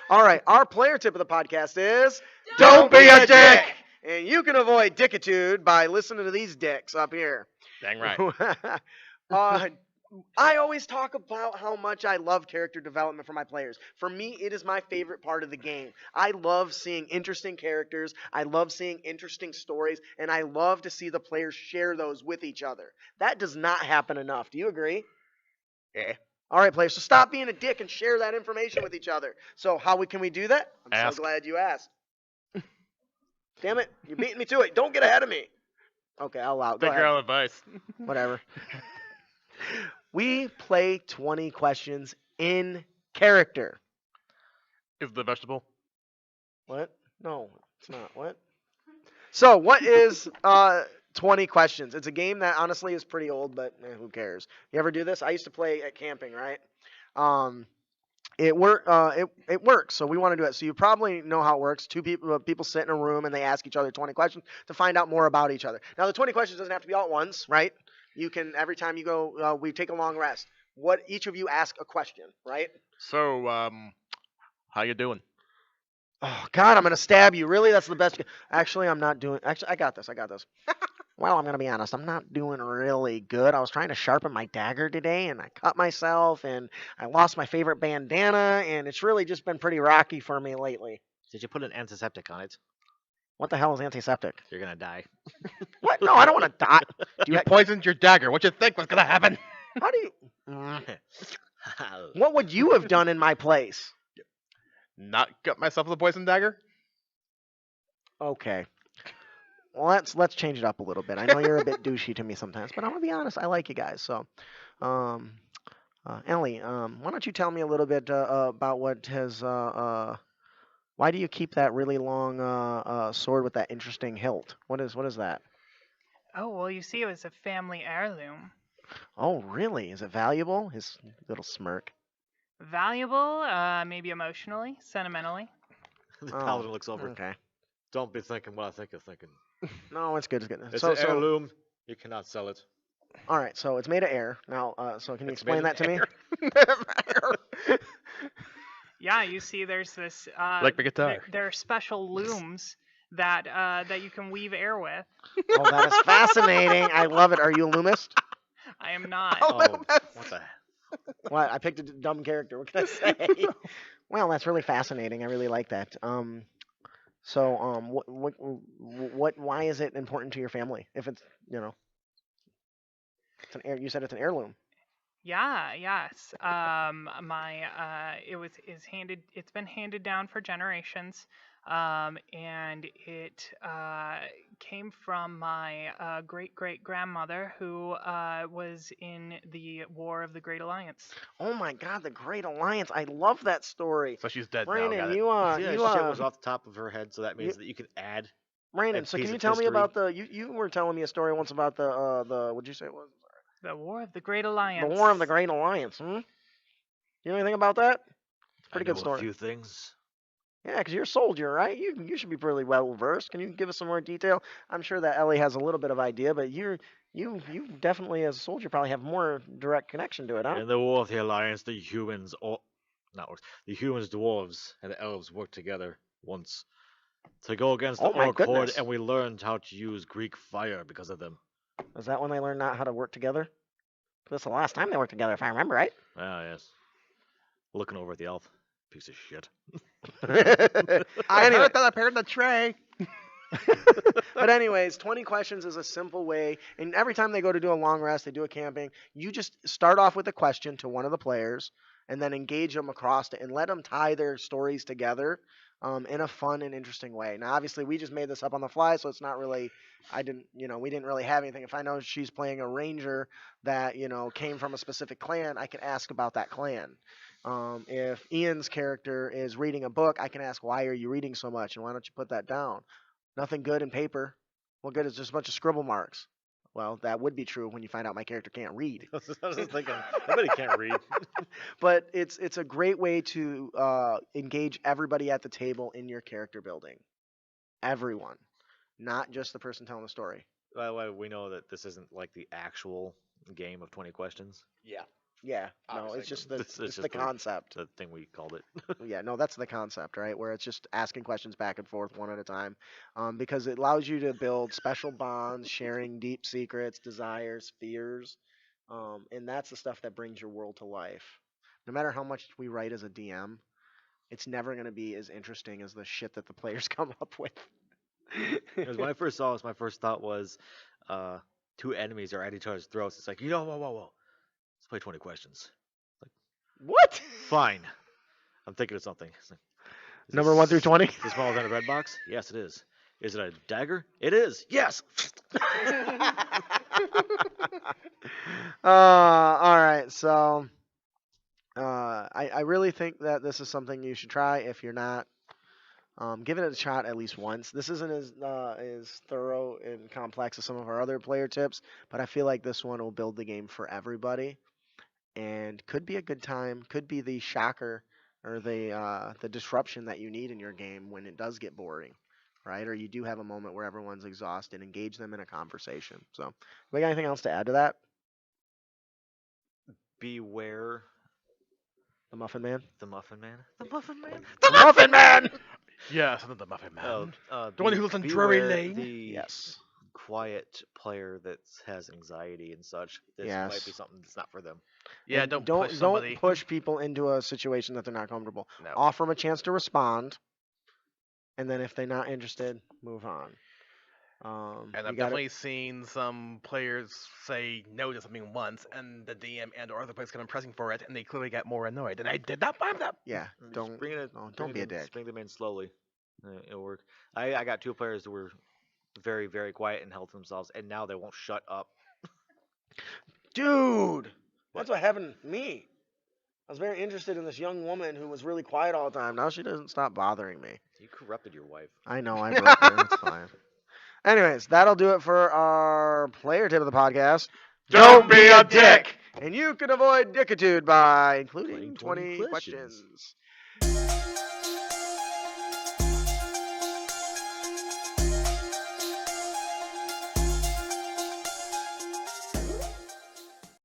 All right, our player tip of the podcast is Don't be a dick. And you can avoid dickitude by listening to these dicks up here. Dang right. I always talk about how much I love character development for my players. For me, it is my favorite part of the game. I love seeing interesting characters. I love seeing interesting stories, and I love to see the players share those with each other. That does not happen enough. Do you agree? Yeah. All right, players, so stop being a dick and share that information with each other. So can we do that? I'm Ask. so glad you asked. Damn it, you're beating me to it. Don't get ahead of me. Okay, I'll allow it. Go Take ahead. your own advice. Whatever. We play 20 questions in character. Is the vegetable? What? No, it's not. What? So, what is 20 questions? It's a game that honestly is pretty old, but who cares? You ever do this? I used to play at camping, right? It works. So we want to do it. So you probably know how it works. Two people sit in a room and they ask each other 20 questions to find out more about each other. Now the 20 questions doesn't have to be all at once, right? You can every time you go, we take a long rest. Each of you ask a question, right? So, how you doing? Oh God, I'm gonna stab you. Really? That's the best. Actually, I'm not doing. Actually, I got this. Well, I'm gonna be honest. I'm not doing really good. I was trying to sharpen my dagger today, and I cut myself, and I lost my favorite bandana, and it's really just been pretty rocky for me lately. Did you put an antiseptic on it? What the hell is antiseptic? You're gonna die. What? No, I don't want to die. You poisoned your dagger. What you think was gonna happen? How do you? What would you have done in my place? Not cut myself with a poison dagger? Okay. Well, let's change it up a little bit. I know you're a bit douchey to me sometimes, but I'm gonna be honest. I like you guys. So, Ellie, why don't you tell me a little bit about what has why do you keep that really long sword with that interesting hilt? What is that? Oh, well, you see, it was a family heirloom. Oh, really? Is it valuable? His little smirk. Valuable, maybe emotionally, sentimentally. The paladin looks over. Okay. Don't be thinking what I think you're thinking. No, it's good. It's good. It's an heirloom. You cannot sell it. All right, so it's made of air. Now, so can you It's explain made that of to me? Yeah, you see, there's this. Like the guitar. There are special looms that you can weave air with. Oh, that is fascinating. I love it. Are you a loomist? I am not. Oh, what the? What? I picked a dumb character. What can I say? Well, that's really fascinating. I really like that. So, why is it important to your family? If it's, it's an air. You said it's an heirloom. Yeah, yes. It's been handed down for generations. And it came from my great-great-grandmother who was in the War of the Great Alliance. Oh my God, the Great Alliance! I love that story. So she's dead Brandon, now. Got it. Yeah, shit was off the top of her head, so that means that you can add. Brandon, a so piece can you of tell me history. about you were telling me a story once about the what'd you say it was? The War of the Great Alliance. The War of the Great Alliance. You know anything about that? It's a pretty good A story. few things. Yeah, because you're a soldier, right? You should be pretty well versed. Can you give us some more detail? I'm sure that Ellie has a little bit of idea, but you definitely as a soldier probably have more direct connection to it, huh? In the War of the Alliance, the humans, the humans, dwarves, and the elves worked together once to go against the Oh my Orc Horde, goodness. and we learned how to use Greek fire because of them. Is that when they learned not how to work together? That's the last time they worked together, if I remember right. Ah, yes. Looking over at the elf. Piece of shit. I Anyway. heard that I paired the tray. But anyways, 20 questions is a simple way, and every time they go to do a long rest, they do a camping, you just start off with a question to one of the players, and then engage them across it, and let them tie their stories together in a fun and interesting way. Now, obviously, we just made this up on the fly, so it's not really, we didn't really have anything. If I know she's playing a ranger that, came from a specific clan, I can ask about that clan. If Ian's character is reading a book, I can ask, why are you reading so much, and why don't you put that down? Nothing good in paper. What good is just a bunch of scribble marks? Well, that would be true when you find out my character can't read. I was just thinking, nobody can't read. But it's a great way to engage everybody at the table in your character building. Everyone, not just the person telling the story. By the way, we know that this isn't like the actual game of 20 questions. Yeah. Yeah, no, Obviously, it's just This is it's just the concept. the thing we called it. Yeah, no, that's the concept, right? Where it's just asking questions back and forth one at a time, because it allows you to build special bonds, sharing deep secrets, desires, fears, and that's the stuff that brings your world to life. No matter how much we write as a DM, it's never going to be as interesting as the shit that the players come up with. Because when I first saw this, my first thought was, two enemies are at each other's throats. It's like, whoa, whoa, whoa. Let's play 20 questions. What? Fine. I'm thinking of something. It's like, is Number 1 through this- 20? Is this smaller than a red box? Yes, it is. Is it a dagger? It is. Yes. All right, so I really think that this is something you should try. If you're not, give it a shot at least once. This isn't as thorough and complex as some of our other player tips, but I feel like this one will build the game for everybody, and could be a good time. Could be the shocker or the disruption that you need in your game when it does get boring, right? Or you do have a moment where everyone's exhausted. Engage them in a conversation. So, we got anything else to add to that? Beware The Muffin Man. the Muffin Man. The Muffin Man. The Muffin Man. Yeah, something the Muffin Man. The one who lives on Drury beware Lane? The Yes. quiet player that has anxiety and such. This Yes. might be something that's not for them. Yeah, And don't push somebody. don't push people into a situation that they're not comfortable. No. Offer them a chance to respond, and then if they're not interested, move on. And you I've gotta- definitely seen some players say no to something once, and the DM and or other players come pressing for it, and they clearly get more annoyed. And I did not buy that. yeah, Just don't bring it. no, bring don't it be a in- dick. Just bring them in slowly. It'll work. I got two players that were very, very quiet and held to themselves, and now they won't shut up. Dude, that's what happened to me. I was very interested in this young woman who was really quiet all the time. Now she doesn't stop bothering me. You corrupted your wife. I know, I broke her. It's fine. Anyways, that'll do it for our player tip of the podcast. Don't be a dick! And you can avoid dickitude by including Playing 20 20 questions.